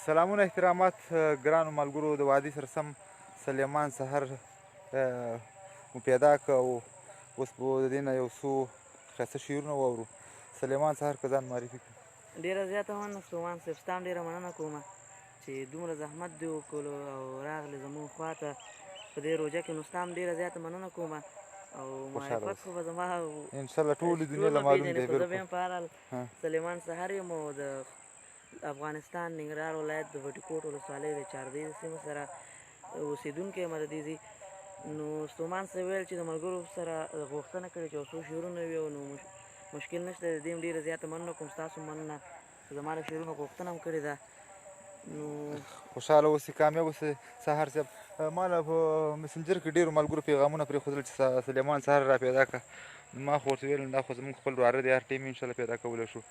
سلامونه احترامات ګرانو ملګرو د وادي سرسم سلیمان سهر مو پیدا کړ او اوس به د دې نه یو څو ښایسته شعرونه واورو. سلیمان سهر که ځان معرفي کړي. ډېره زیاته مننه سلیمان صاحب، ستا هم ډېره مننه کومه چې دومره زحمت دې وکړو او راغلې زموږ خوا ته په دې روژه کې. نو ستا هم ډېره زیاته مننه کومه او معرفت خو به زما انشاءالله ټولې دنیا له معلوم دی. خو زه به یم په هر حال سلیمان سهر یم او د افغانستان ننګرهار ولایت د بټي کوټ ولسوالۍ د چاردۍ سیمې سره اوسېدونکی یم د دې ځای. نو ستومان صاحب ویل چې د ملګرو سره غوښتنه کړې چې یو څو شعرونه وي، نو مشکل نشته، د دې هم ډېره زیاته مننه کوم. ستاسو مننه زما د شعرونو غوښتنه هم کړې ده. نو خوشحاله اوسئ، کامیاب اوسئ سهر صاحب. ما له په مسنجر کې ډېرو ملګرو پیغامونه پرېښودل چې سلیمان سهر را پیدا کړه. ما خو ورته ویل دا خو زموږ خپل وراره دی، هر ټایم یې انشاءالله پیدا کولی شو.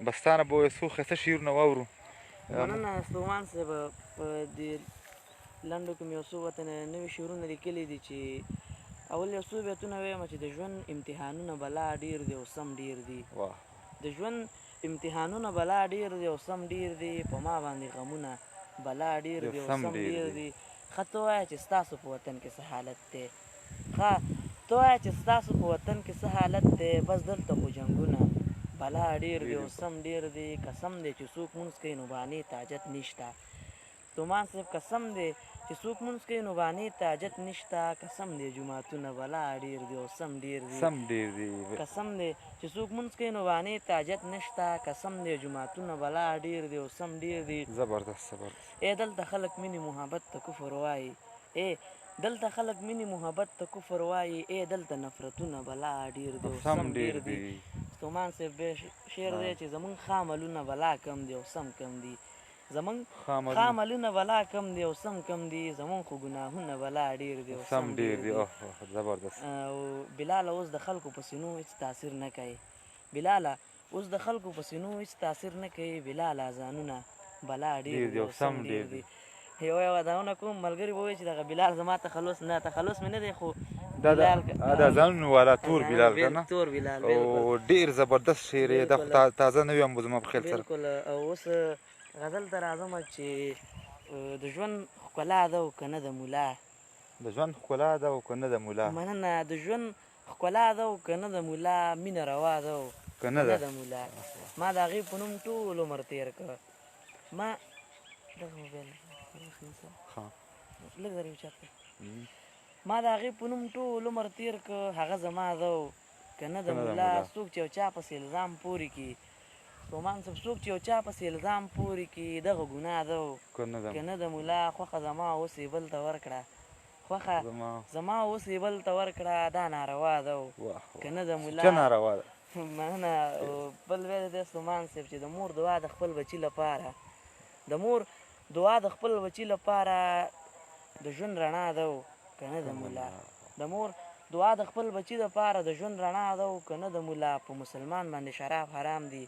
بس تا نه به یو څو ښایسته شعرونه واورو. مننه ستومان صاحب. په دې لنډو کې مې یو څو ورته نوي شعرونه لیکلي دي چې اول یو څو بیتونه ویم چې د ژوند امتحانونه بلا ډېر دي او سم ډېر دي. د ژوند امتحانونه بلا ډېر دي او سم ډېر دي، په ما باندې غمونه بلا ډېر دي او سم ډېر دي. ښه ته وایه چې ستاسو په وطن کې څه حالت دی، ښه ته وایه چې ستاسو په وطن کې څه حالت دی. بس دلته خو جنګونه بلا ډېر دي او سم ډېر دي. قسم دی چې څوک مونځ کوي نو بانې ته حاجت نشته. تومان صاحب قسم دی چې څوک مونځ کوي نو بانې ته حاجت نشته. قسم دی جوماتونه بلا ډېر دي او سم ډېر دي. قسم دی چې څوک مونځ کوي نو بانې ته حاجت نشته. قسم دی جوماتونه بلا ډېر دي او سم ډېر دي. زبردست. ای دلته خلک مینې محبت ته کفر وایي، ای دلته خلک مینې محبت ته کفر وایي، ای دلته نفرتونه بلا ډېر دي او سم ډېر دي. ستومان صاحب بیا شعر دی چې زمونږ خاملونه بلا کم دي او سم کم دي. زمونږ خاملونه بلا کم دي او سم کم دي. زمونږ خو ګناهونه بلا ډېر دي او سم ډېر دي. زبردست. او بلاله اوس د خلکو په سینو هېڅ تاثیر نه کوي، بلاله اوس د خلکو په سینو هېڅ تاثیر نه کوي. بلاله اذانونه بلا ډېر دي او سم ډېر دي. یو ودانونه کوم ملګري به وایي چې دغه بلال زما تخلص نه، تخلص مې نه دی، خو دا ځانونه والا تور بلال که نه؟ تور بلال او ډېر زبردست شعر یې، دا خو تازه نه وي هم زما په خیال سره. بلکل. او اوس غزل ته راځمه چې د ژوند ښکلا ده او که نه د ملا. د ژوند ښکلا ده او که نه د ملا. مننه. د ژوند ښکلا ده او که نه د ملا، مینه روا ده او که نه د ملا. ما د هغې په نوم ټول عمر تېر کړ. ما دغه موبایل لږ ذرې اوچت کړه. ما د هغې په نوم ټول عمر تېر کړ، هغه زما ده او که نه د ملا. څوک چې یو چا پسې الزام پورې کړي، تومان صاحب، څوک چې یو چا پسې الزام پورې کړي دغه ګناه ده او که نه د ملا. خوښه زما اوس یې بل ته ورکړه، خوښه زما اوس یې بل ته ورکړه، دا ناروا ده او که نه د ملا. ناروا ده. مننه. بل ویل دی ستومان صاحب چې د مور دعا د خپل بچي لپاره، د مور دعا د خپل بچي لپاره د ژوند رڼا ده او که نه د ملا. د مور دعا د خپل بچي لپاره د ژوند رڼا ده او که نه د ملا. په مسلمان باندې شراب حرام دي،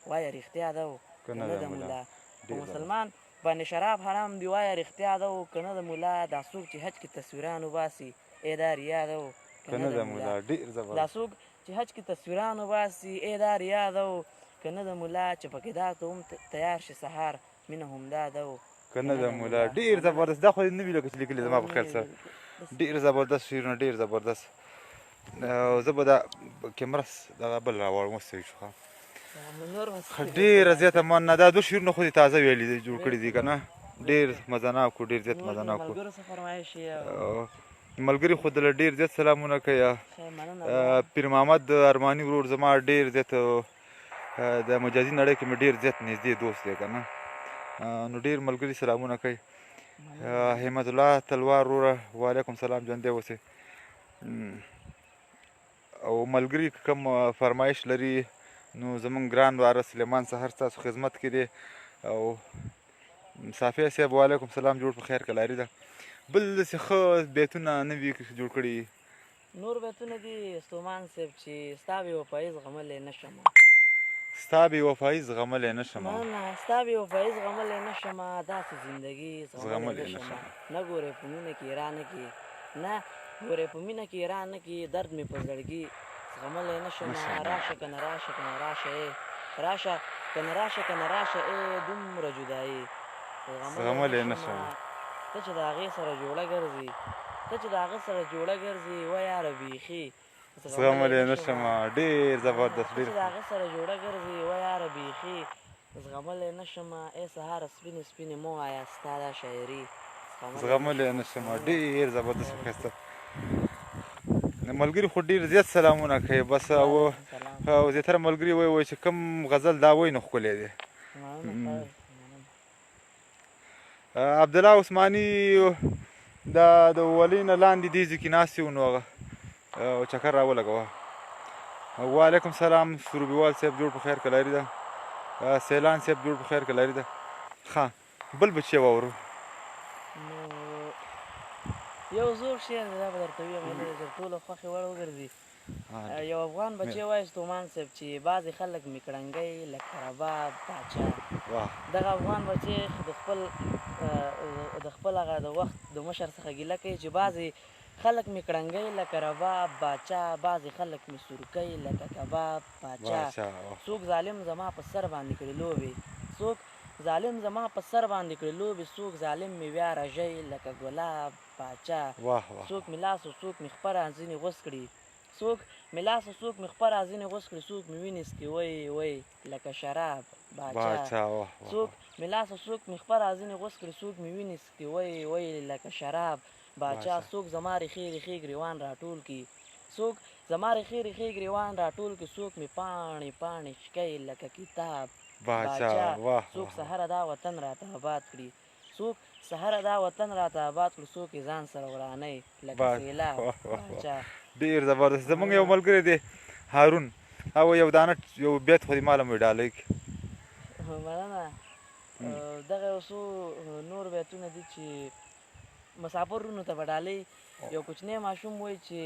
وایه رښتیا ده او که نه د ملا. په مسلمان باندې شراب حرام دي، وایه رښتیا ده او که نه د ملا. دا څوک چې حج کې تصویران وباسي، ای دا ریا ده او که نه د ملا. دا څوک چې حج کې تصویران وباسي، ای دا ریا ده او که نه د ملا. چې پکې دا ته هم تیار شي سهار، مینه همدا ده او که نه د ملا. ډېر زبردست. دا خو نه وي لکه چې لیکلي زما په خیال سره. ډېر زبردست شعرونه، ډېر زبردست. زه به دا کیمره دغه بل راوړم، اوس صحیح شو. ډېره زیاته مننه. دا دوه شعرونه خو دې تازه ویلي دي، جوړ کړي دي که نه؟ ډېر مزهناک وو، ډېر زیات مزهناک وو. ملګري خو دله ډېر زیات سلامونه کوي. پیر محمد ارماني ورور زما ډېر زیات د مجازي نړۍ کې مې ډېر زیات نږدې دوست دی که نه؟ نو ډېر ملګري سلامونه کوي. همت الله تلوار وروره وعلیکم سلام، ژوندی اوسئ. او ملګري که کوم فرمایش لري نو زمونږ ګران واره سلیمان سهر ستاسو خدمت کې دی. او صافی صاحب وعلیکم سلام، جوړ په خیر کلاري ده. بل داسې ښه بیتونه نه وي جوړ کړي؟ نور بیتونه دي ستومان صاحب چې ستا بې وفایي زغملی نه شمه، ستا بې وفایي زغملی نه شمه. مننه. ستا بې وفایي زغملی نه شمه، داسې زندګي زغملی نه شمه. نه ګورې په مینه کې را نه کړي، نه ګورې په مینه کې را نه کړي، درد مې په زړګي زغملی نه شمه. راشه که نه راشه که نه راشه ای، راشه که نه راشه که نه راشه ای، دومره جدایي زغملی نه شم. ته چې د هغې سره جوړه ګرځې وه یاره بیخي زغملی نه شم. ډېر زبردست ته چې د هغې سره جوړه ګرځې وه یاره بیخي زغملی نه شم. ای سهاره سپینې سپینې مه وایه ستا دا شاعري زغملی نه شم. ډېر زبردست ښایسته ملګري خو ډېر زیات سلامونه کوي بس او زیاتره ملګري وایي چې کوم غزل دا وایي نو ښکلی دی. عبدالله عثماني دا د ولۍ نه لاندې دې ځای کې ناست یو نو هغه چکر راولګوه. وعلیکم سلام سروبیوال صاحب جوړ په خیر که لري ده. سیلان صاحب جوړ په خیر که لري ده. ښه بل به چې واورو یو زوړ شعر دی دا به درته ویم تر ټولو خوښې وړ وګرځي. یو افغان بچی وایي ستومان صاحب چې بعضې خلک مې کړنګی لکه رباب پاچا. دغه افغان بچی د خپل هغه د وخت د مشر څخه ګیله کوي چې بعضې خلک مې کړنګی لکه رباب باچا بعضې خلک مې سورکۍ لکه کباب پاچا. څوک ظالم زما په سر باندې کړي لوبې څوک ظالم زما په سر باندې کړي لوبې څوک ظالم مې بیا رژی لکه ګلاب پاچا. څوک مې لاس او څوک مې خپره ځینې غوڅ کړي څوک مې لاس او څوک مې خپره ځینې غوڅ کړي څوک مې وینې څکي وی لکه شراب باچا. څوک مې لاس او څوک مې خپره ځینې غوڅ کړي څوک مې وینې څکي وی لکه شراب باچا. څوک زما ریښې ریښې ګریوان راټول کړي څوک زما ریښې ریښې ګریوان راټول کړي څوک مې پاڼې پاڼې شکی لکه کتاب باچا. څوک سهره دا وطن راته آباد کړي څوک سهره دا وطن راته آباد کړي څوک یې ځان سره ورانی لکه سیلاب باچا. ډېر زبردست. زمونږ یو ملګری دی هارون او یو دانه یو بیت خو دې ماله مې ډالۍ کړي. مننه. دغه یو څو نور بیتونه دي چې مسافرونو ته به ډالۍ. یو کوچنی ماشوم وایي چې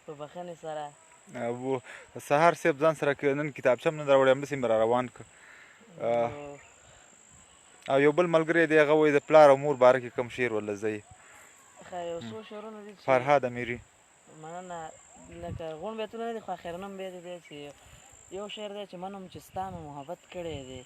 په بښنې سره سهار صاحب ځان سره نن کتابچه هم نه راوړی همداسې مې را روان کړ. او یو بل ملګری دی هغه وایي د پلار او مور باره کې کوم شعر ولزوي. یو څو شعرونه دي فرهاد امیري. مننه. لکه غون بیتونه نه دي خو اخرنم بیت دی چې یو شعر دی چې منم چې ستا مې محبت کړی دی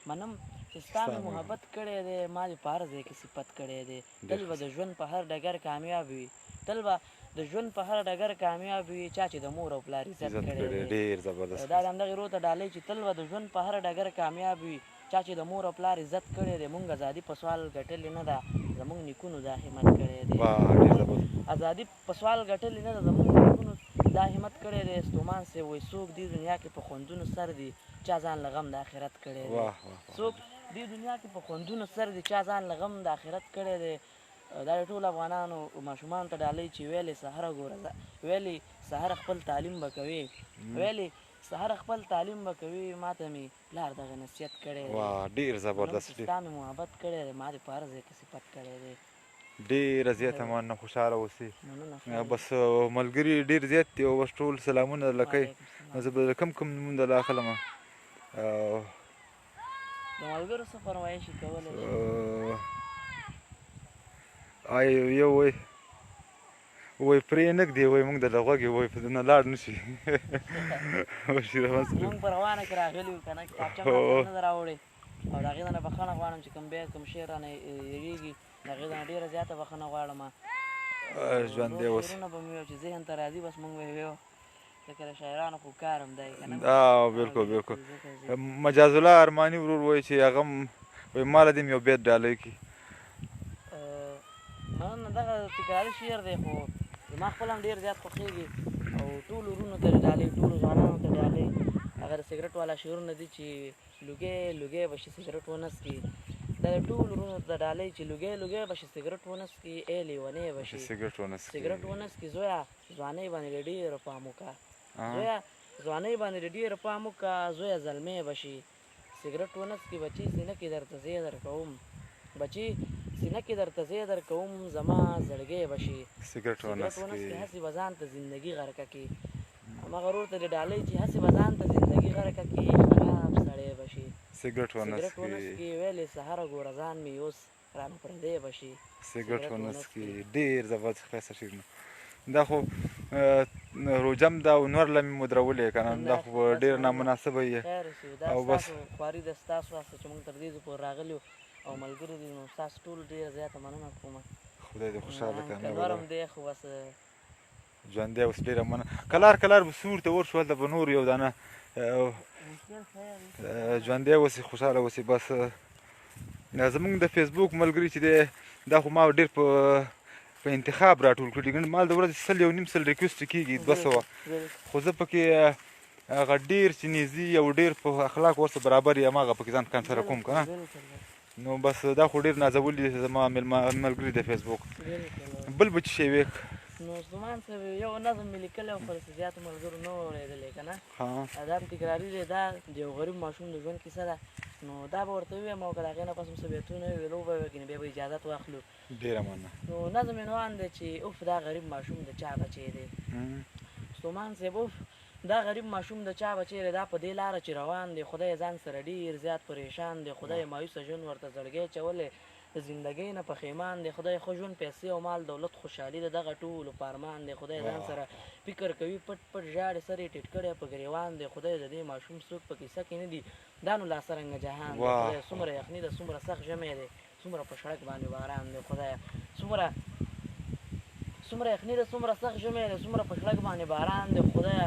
منم چې ستا مې محبت کړی دی ما دې په هر ځای کې صفت کړی دی تل به د ژوند په هر ډګر کامیاب وي تل به د ژوند په هر ډګر کامیاب وي چا چې د مور او پلار عزت کړی دی. ډېر زبردست. دا د همدغې رو ته ډالۍ چې تل به د ژوند په هر ډګر کامیاب وي چا چې د مور او پلار عزت کړی دی. مونږ ازادي په سوال ګټلې نه ده زمونږ نیکونو دا همت کړی دی. ازادي په سوال ګټلې نه ده زمونږ نیکونو دا همت کړی دی. ستومان صاحب وایي څوک دې دنیا کې په خوندونو سر دی چا ځان له غم د آخرت کړی دی. څوک دې دنیا کې په خوندونو سر دی چا ځان له غم د آخرت کړی دی. دا د ټولو افغانانو ماشومانو ته ډالۍ چې ویلې سهاره ګوره ویلې سهاره خپل تعلیم به کوې ویلې سهاره خپل تعلیم به کوې ما ته مې پلار دغه نصیحت کړی دی. ډېر زبردست. ستا مې محبت کړی دی ما دې په هر ځای کې صفت کړی دی. ډېره زیاته مننه خوشحاله اوسئ. بس ملګري ډېر زیات دي او بس ټول سلامونه درله کوي. زه به کوم نومونه درله اخلم د ملګرو څه فرمایش یې کولی یو وایي پرې نږدې وایي مونږ درله غوږ یې وایي په نه لاړ نه شي. مونږ په روانه کې راغلي وو که نه کتابچه مې نه ده راوړې او د هغې نه نه بښنه غواړم چې کوم بیت کوم شعر رانه هېرېږي د هغې نه ډېره زیاته بښنه غواړم. ژوندی اوسئ. شعرونه به مې چې ذهن ته راځي بس مونږ به یې ویو ځکه د شاعرانو خو کار هم دی که نه. بلکل بلکل. مجاز الله ارماني ورور وایي چې هغه هم وایي ماله دې مې یو بیت ډالۍ کړي. مننه. دغه تکراري شعر دی خو زما خپل هم ډېر زیات خوښېږي او ټولو وروڼو ته ډالۍ ټولو ځوانانو ته ډالۍ. هغه د سګرټ والا شعرونه دي چې لوګی به شي سګرټ ونه څکي دا د ټولو وروڼو ته ډالۍ چې لوګی به شي سګرټ ونه څکي ای لیونی به شي سګرټ ونه څکي زویه ځوانۍ باندې ډېر پام وکړه زویه ځوانۍ باندې ډېر پام وکړه زویه زلمی به شي سګرټ ونه څکي بچي سینه کې درته ځای درکوم بچي سینه کې درته ځای درکوم زما زړګی به شي سګرټ ونه څکي هسې به ځان ته زندګي غرقه کړي همغه ورور ته دې ډالۍ چې هسې به ځان ته زندګي غرقه کړي خراب سړی به شي سګرټ ونه څکي ویلې سهاره ګوره ځان مې اوس رانه پردی به شي سګرټ ونه څکي. ډېر زبردست ښایسته شعرونه دا خو روژه هم ده او نور له مې مدرولې که نه دا خو ډېر نامناسبه یې خیر اوسې دا او بس ستاسو خواري ده ستاسو واسطه چې موږ تر دې ځای پورې راغلي یو او ملګري دي نو ستاسو ټولو ډېره زیاته مننه کوم خدای دې خوشحاله کړي که نور هم دی خو بس ژوندی اوس ډېره مننه کلار به سور ته ورشو هلته به نور یو دانه ژوندی اوسې خوشحاله اوسې بس زمونږ د فیسبوک ملګري چې دی دا خو ما ډېر په انتخاب راټول کړي ګڼې مال د ورځې 100 ریکویسټ کېږي 200 خو زه پکې هغه ډېر چې نږدې او ډېر په اخلاق ورسره برابر یم هغه پکې ځان کنسره کوم که نه نو بس دا خو ډېر نازولي دي زما ملګري د فیسبوک بل به څه شی وې نو سلمان صاحب یو نظم مې لیکلی او خو داسې زیاتو ملګرو نه و اورېدلی که نه دا هم تکراري دی دا د یو غریب ماشوم د ژوند کیسه ده نو دا به ورته ووایم او که د هغې نه پس هم څه بیتونه ویلو به وکړي بیا به اجازت واخلو ډېره مننه نو نظم عنوان دی چې اوف دا غریب ماشوم د چا بچی دی ستومان صاحب اوف دا غریب ماشوم د چا بچی دی دا په دې لاره چې روان دی خدای ځان سره ډېر زیات پریشان دی خدای مایوسه ژوند ورته زړګی چولی د زندګۍ نه پښیمان دی خدای ښه ژوند پیسې او مال دولت خوشحالي د دغه ټولو پارمان دی خدای ځان سره فکر کوي پټ پټ ژاړي سر یې ټیټ کړی په ګریوان دی خدای د دې ماشوم څوک په کیسه کې نه دي دا نو لاسرنګه جهان دی خدای څومره یخني ده څومره سخت ژمی دی څومره په سړک باندې باران دی خدایه څومره یخني ده څومره سخت ژمی دی څومره په سړک باندې باران دی خدایه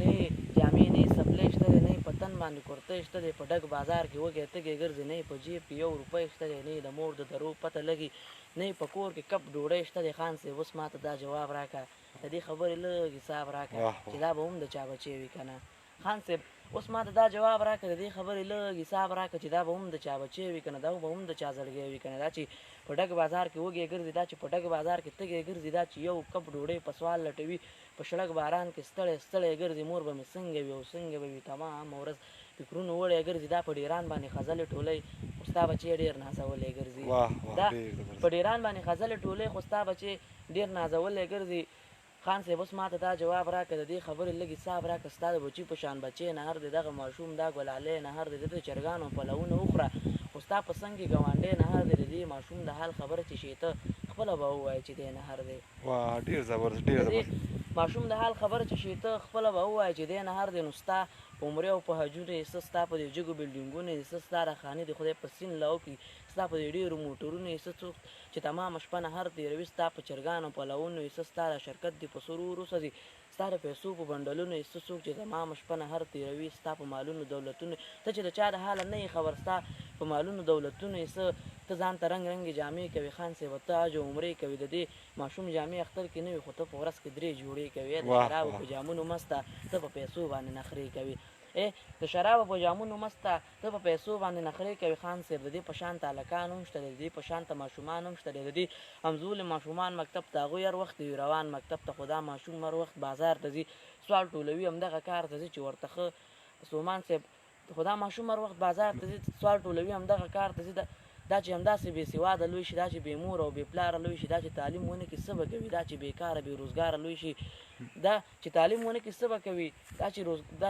نه جامې نه سپلی شته دی نه په تن باندې کورتۍ شته دی په ډک بازار کې وږی تږی ګرځي نه په جیب کې 1 روپۍ شته دی نه د مور د درو پته لګي نه په کور کې کپ ډوډۍ شته دی خان صاحب اوس ماته دا جواب راکړه د دې خبرې لږ حساب راکړه چې دا به هم د چا بچی وي که نه خان صاحب اوس ماته دا جواب راکړه د دې خبرې لږ حساب راکړه چې دا به هم د چا بچی وي که نه دا به هم د چا زړګی وي که نه دا چې په ډک بازار کې وږی ګرځي دا چې په ډک بازار کې تږی ګرځي دا چې یو کپ ډوډۍ په سوال لټوي په سړک باران کې ستړی ګرځي مور به مې څنګه وي او څنګه به وي تمام ورځ فکرونه وړی ګرځي دا په ډیران باندې خزلې ټولۍ خو ستا بچی ډېر نازولی ګرځي دا په ډیران باندې خزلې ټولۍ خو ستا بچی ډېر نازولی ګرځي خان صاحب اوس ماته دا جواب راکړه د دې خبرې لږ حساب راکړه ستا د بچي په شان بچی نهر دی دغه ماشوم دا ګلالی نهر دی د چرګانو پلونه وخوره خو ستا په څنګ کې ګاونډی نهر دی د دې ماشوم د حال خبره چې شي ته خپله به ووایې چې دی نهر دی ډېر زبردست ډېر زبردست ماشوم د حال خبره چې شي ته خپله به ووایې چې دی نهر دی نو ستا په عمرې او په حجونو یې څه ستا په دې جګو بلډینګونو یې څه ستا راخانې د خدای په سیند لاو کې ستا په دې ډېرو موټرونو یې څه څوک چې تمامه شپه نهر تېروي ستا په چرګانو پلونو یې څه ستا د شرکت دې په سرور وسوځي ستا د پیسو په بنډلونو یې څه څوک چې تمامه شپه نهر تېروي ستا په مالونو دولتونو ته چې د چا د حاله نه یې خبر ستا په مالونو دولتونو یې څه ته ځان ته رنګ رنګې جامې کوي خان صاحب ته حج او عمرې کوي د دې ماشوم جامې اختر کې نه وي خو ته په ورځ کې 3 جوړې کوي د شرابو په جامونو مسته ته په پیسو باندې نخرې کوي د شرابو په جامونو مسته ته په پیسو باندې نخرې کوي خان صاحب د دې په شانته هلکان هم شته دی د دې په شانته ماشومان هم شته دی د دې همزولې ماشومان مکتب ته هغوی هر وخت وي روان مکتب ته خو دا ماشوم هر وخت بازار ته ځي سوال ټولوي همدغه کار ته ځي چې ورته ښه سومان صاحب خو دا ماشوم هر وخت بازار ته ځي سوال ټولوي همدغه کار ته ځي دا چې همداسې بې سواده لوی شي دا چې بې مور او بې پلاره لوی شي دا چې تعلیم ونه کړي څه به کوي دا چې بېکاره بې روزګاره لوی شي دا چې تعلیم ونه کړي څه به کوي دا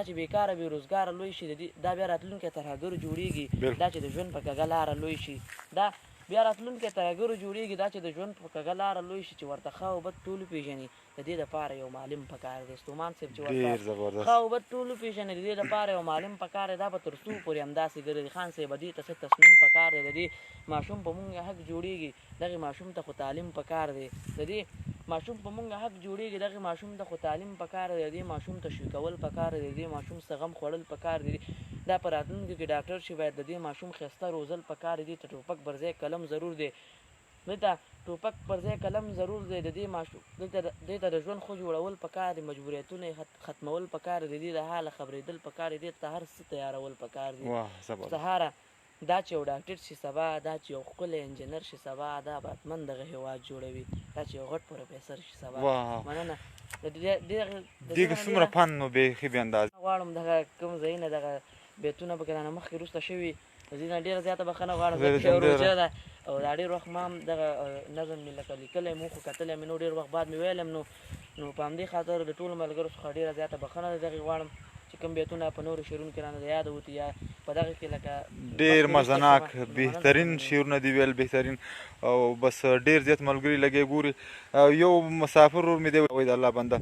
چې بېکاره بې روزګاره لوی شي دا بیا راتلونکی ترهګرو جوړېږي دا چې د ژوند په کږه لاره لوی شي دا بیا راتلونکی ترهګرو جوړېږي دا چې د ژوند په کږه لاره لوی شي چې ورته ښه او بد ټول وپېژني د دې دپاره یو معلم پکار دی ستومان صاحب چې ورته ښه او بد ټول وپېژني د دې دپاره یو معلم پکار دی دا به تر څو پورې همداسې ګرځي خان صاحب دې ته څه تصمیم پکار دی د دې ماشوم په مونږ حق جوړېږي دغې ماشوم ته خو تعلیم پکار دی د دې ماشوم په مونږ حق جوړېږي دغې ماشوم ته خو تعلیم پکار دی د دې ماشوم ته شوي کول پکار دی د دې ماشوم څه غم خوړل پکار دی دا په راتلونکي کې ډاکټر شي باید د دې ماشوم ښایسته روزل پکار دی ته ټوپک پر ځای قلم ضرور دی دلته ټوپک پر ځای قلم ضرور دی د دې ماشوم دې ته د ژوند خو جوړول پکار دی مجبوریتونه یې ختمول پکار دی د دې د حاله خبرېدل پکار دی دې ته هر څه تیارول پکار دی سهاره دا چې یو ډاکټر شي سبا دا چې یو ښکلی انجینر شي سبا دا به حتمن دغه هېواد جوړوي دا چې یو غټ پروفیسر شي سبا مننه دې کې څومره فن نو بیخي بې اندازې غواړم دغه کوم ځایونه دغه بیتونه پکې رانه مخکې وروسته شوي د دې نه ډېره زیاته بښنه غواړم روژه ده او دا ډېر وخت ما هم دغه نظم مې لکه لیکلی مو خو کتلی مې نو ډېر وخت بعد مې ویلم نو په همدې خاطر د ټولو ملګرو څخه ډېره زیاته بښنه د دغې غواړم چې کوم بیتونه په نورو شعرونو کې رانه د یاده وتي یا په دغه کې لکه ډېر مزناک بهترین شعرونه دي ویل بهترین او بس ډېر زیات ملګري لګې ګوري یو مسافر ور مې دی وایي د الله بنده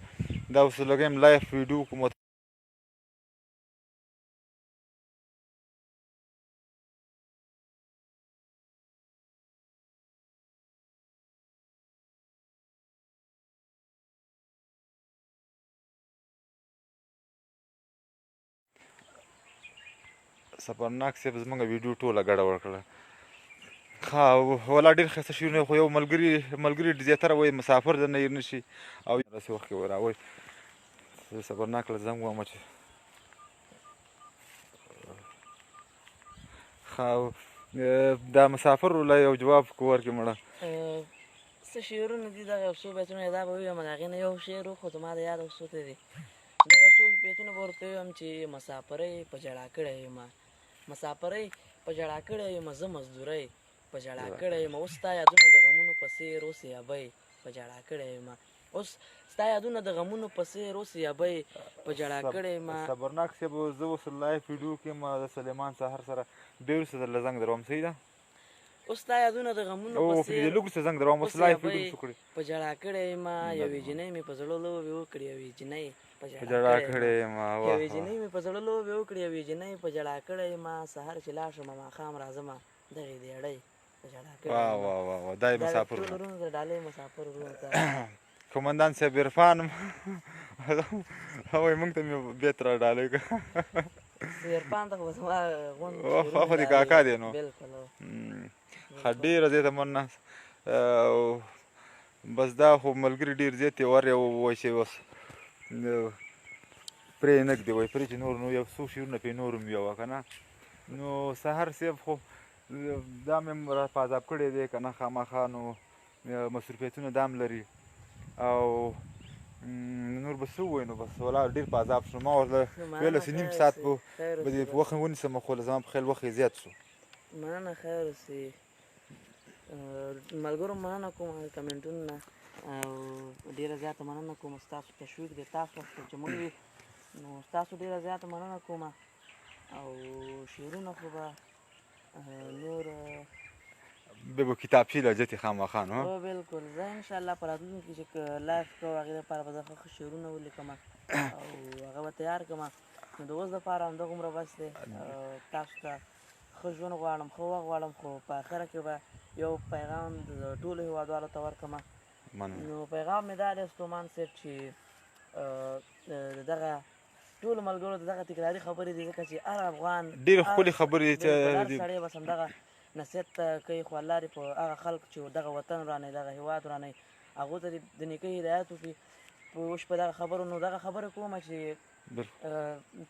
دا اوس لګیم لایف ویډیو کوم سفرناک صاحب زموږ ویډیو ټوله ګډوډ کړه ښه ولا ډېر ښایسته شعرونه خو یو ملګري زیاتره وایي مسافر درنه هېر نه شي او داسې وخت کې راوایي سفرناک له زنګ ووایم چې ښه دا مسافر له یو جواب ورکړي مړه څه شعرونه دي دغه یو څو بیتونه یې دا به ووایم د هغې نه یو شعر و خو زما د یاد وسوتی دی دغه څو بیتونه به ورته ووایم چې مسافرۍ په ژړا کړی یم مسافرۍ په ژړا کړی یم زه مزدورۍ په ژړا کړی یم اوس ستا یادونه د غمونو په څېر اوس یابۍ په ژړا کړی یم اوس ستا یادونه د غمونو په څېر اوس یابۍ په ژړا کړی یم صبرناک صاحب زه اوس لایف ویډیو کې یم د سلیمان سهر سره بیا وروسته درله زنګ دروم صحیح ده اوس ستا یادونه د غمونو په څېر لږ وروسته زنګ دروم اوس لایف ویډیو شو کړی په ژړا کړی یم یوې جینۍ مې په زړه لوبې وکړې یوې جینۍ په ژړا کړی یم یوې جینۍ مې په زړه لوبې وکړې یوې جینۍ په ژړا کړی یم سهار چې لاړ شمه ماښام راځمه دغې دیړۍ په ژړا کړی یم واه دا یې مسافر ټول وروڼو ته ډالۍ مسافر وروڼو ته قومندان صاحب عرفان وایي موږ ته مې بیت را ډالۍ کړه عرفان ته خو زما غونډ خو دې کاکا دی نو بلکل ښه ډېره زیاته مننه بس دا خو ملګري ډېر زیات یې ور یې ووایي چې اوس پرې نه ږدي وایي پرې چې نور نو یو څو شعرونه پرې نور هم ویوه که نه نو سهار صاحب خو دا مې را په عذاب کړی دی که نه خامخا نو مصروفیتونه دا هم لري او نور به څه ووایو نو بس ولاړ ډېر په عذاب شو ما ورته ویله چې نیم ساعت به دې وخت ونیسم خو زما په خیال وخت یې زیات شو مننه خیر اوسې ملګرو مننه کوم کمنټونو نه او ډېره زیاته مننه کوم ستاسو تشویق دی تاسو وخت چې موږ وي نو ستاسو ډېره زیاته مننه کوم او شعرونه خو به نور بیا به کتابچې لهجتې خامخا نو هو بلکل زه انشاءالله په راتلونکي کې چې لایف کوم هغې دپاره به زه ښه شعرونه ولیکم او هغه به تیار کړم نو د اوس دپاره همدغومره بس دی تاسو ته ښه ژوند غواړم ښه وخت غواړم خو په اخره کې به یو پیغام د ټولو هېوادوالو ته ورکړم نو پیغام مې دا دی ستومان صاحب چې دغه ټولو ملګرو ته دغه تکراري خبرې دي ځکه چې هر افغان ډېرې ښکلې خبرې هر سړی بس همدغه نصیحت کوي خو الله دې په هغه خلق چې دغه وطن رانئ دغه هېواد رانئ هغو ته دې د نیکۍ هدایت وکړي پوه شو په دغه خبرو نو دغه خبره کومه چې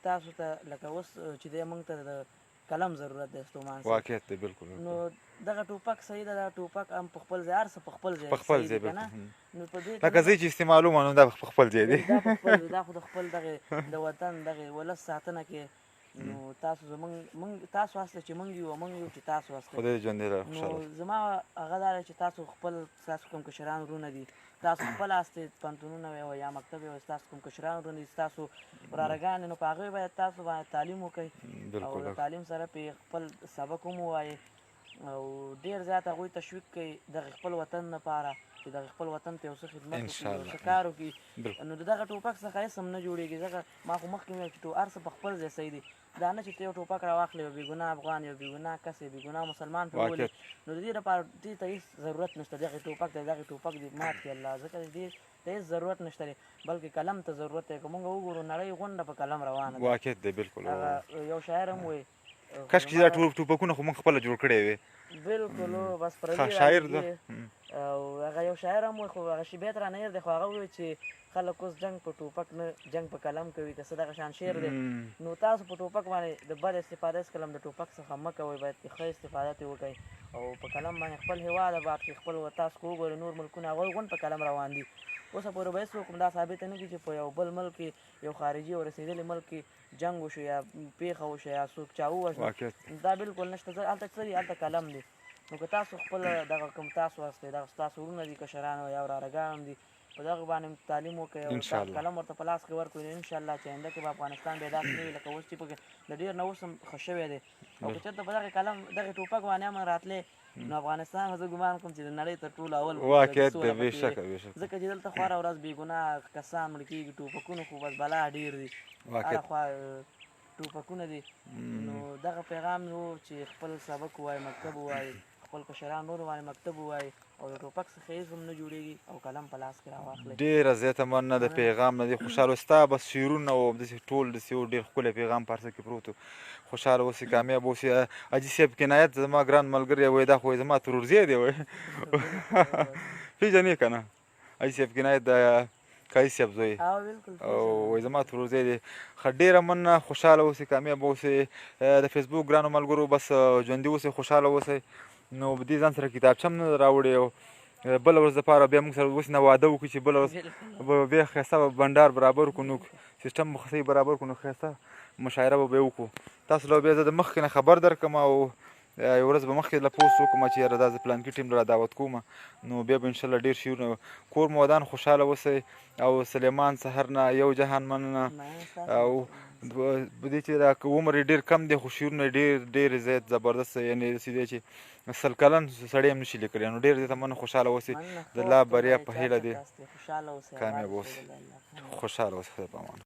تاسو ته لکه اوس چې دی موږ ته د قلم ضرورت دی ستومان واقعیت دی بلکل نو دغه ټوپک صحیح ده دا ټوپک هم په خپل ځای هر څه په خپل ځای صحیح دی که نه نو په دې لکه زه چې استعمالوم نو دا په خپل ځای دی دا په خپل دا خو د خپل دغې د وطن دغې ولس ساتنه کې نو تاسو زمونږ تاسو هسته چې موږ یو موږ یو چې تاسو هسته خدای دې ژوندی لره نو زما هغه دا دی چې تاسو خپل ستاسو کوم کشران وروڼه دي تاسو خپل هستئ پوهنتونونه وی یا مکتب وی ستاسو کوم کشران وروڼه دي ستاسو ورارګان نو په هغوی باید تاسو باید تعلیم وکړئ او د تعلیم سره پرې خپل سبق هم ووایئ او ډېر زیات هغوی تشویق کوي دغه خپل وطن لپاره چې دغه خپل وطن ته یو څه خدمت وکړي یو څه کار وکړي نو د دغه ټوپک څخه هېڅ هم نه جوړېږي ځکه ما خو مخکې ویل چې هر څه په خپل ځای صحیح دي دا نه چې ته یو ټوپک راواخلې یو بېګناه افغان یو بېګناه کس یو بېګناه مسلمان پرې ولې نو د دې لپاره دې ته هېڅ ضرورت نشته دغې ټوپک ته دغې ټوپک دې مات کړي الله ځکه دې ته هېڅ ضرورت نشته دی بلکې قلم ته ضرورت دی که مونږ وګورو نړۍ غونډه په قلم روانه ده واقعیت دی بلکل یو شاعر هم وایي کاشکې دا ټوپکونه خو موږ خپله جوړ کړی وې بلکل بس پردي شاعر ده او هغه یو شاعر هم وایي خو هغه شبیت رانه هېر دی خو هغه وایي چې خلک اوس جنګ په ټوپک نه جنګ په قلم کوي که څه دغه شان شعر دی نو تاسو په ټوپک باندې د بد استفاده هېڅکله هم د ټوپک څخه مه کوئ باید ښه استفاده ترې وکړئ او په قلم باندې خپل هېواد آباد کړئ خپل تاسو که وګورئ نور ملکونه هغوی غونډ په قلم روان دي اوسه پورې به هېڅوک هم دا ثابته نه کړي چې په یو بل ملک کې یو خارجي او رسېدلي ملک کې جنګ وشو یا پیښه وشو یا څوک چا ووژنه دا بلکل نشته هلته څه دي هلته قلم دی نو که تاسو خپل دغه کوم تاسو هستئ دغه ستاسو وروڼه دي کشران یا ورارګان هم دي په دغه باندې تعلیم وکړي او انشاءالله. قلم ورته په لاس کې ورکړو نو انشاءالله چې آینده کې به افغانستان بیا داسې نه وي لکه اوس چې پکې د ډېر نه اوس هم ښه شوی دی او که چېرته په دغه قلم دغه ټوپک باندې امن راتلی نو افغانستان به زه ګمان کوم چې د نړۍ تر ټولو اول واقعیت دی، سوله پکې بېشکه وي. بېشکه ځکه چې دلته خو هره ورځ بېګناه کسان مړه کېږي ټوپکونو خو بس بلا ډېر دي واقعیت. هره خوا ټوپکونه دي نو دغه پیغام و چې خپل سبق ووایي مکتب ووایي خپل کشران نورو باندې مکتب ووایي او د ټوپک څخه هېڅ هم نه جوړېږي او قلم په لاس کې راواخلئ. ډېره زیاته مننه د پیغام نه دي خوشحاله ستا بس شعرونه او داسې ټول داسې یو ډېر ښکلی پیغام په هر څه کې پروت و. خوشحاله اوسې کامیاب اوسې. حاجي صاحب کنایت زما ګران ملګری وایي دا خو زما ترورزی دی وایي پېژنې که نه حاجي صاحب کنایت د قاضي صاحب زوی او وایي زما ترورزی دی. ښه ډېره مننه خوشحاله اوسې کامیاب اوسې. د فیسبوک ګرانو ملګرو بس ژوندي اوسئ خوشحاله اوسئ. نو دې ځان سره کتابچه هم نه راوړې او بله ورځ دپاره بیا موږ سره اوس نه واده وکړو چې بله ورځ به بیا ښایسته به بنډار برابر کړو نو سیسټم به صحیح برابر کړو نو ښایسته مشاعره به بیا وکړو. تاسو له بیا زه د مخکې نه خبر درکړم او یوه ورځ به مخکې له پوسټ وکړم چې یاره دا زه پلانکي ټیم را دعوت کوم نو بیا به انشاءالله ډېر شعرونه کور مو ودان خوشحاله اوسئ او سلیمان سهر نه یو جهان مننه او په دې چې دا عمر یې ډېر کم دی خو شعرونه یې ډېر زیات زبردست یعنې داسې دی چې 100 کلن سړی هم نشي لیکلی نو ډېر زیاته مننه خوشحاله اوسئ. د الله بریا په هیله دی کامیاب اوسئ. خوشحاله اوسئ. خدای په امان.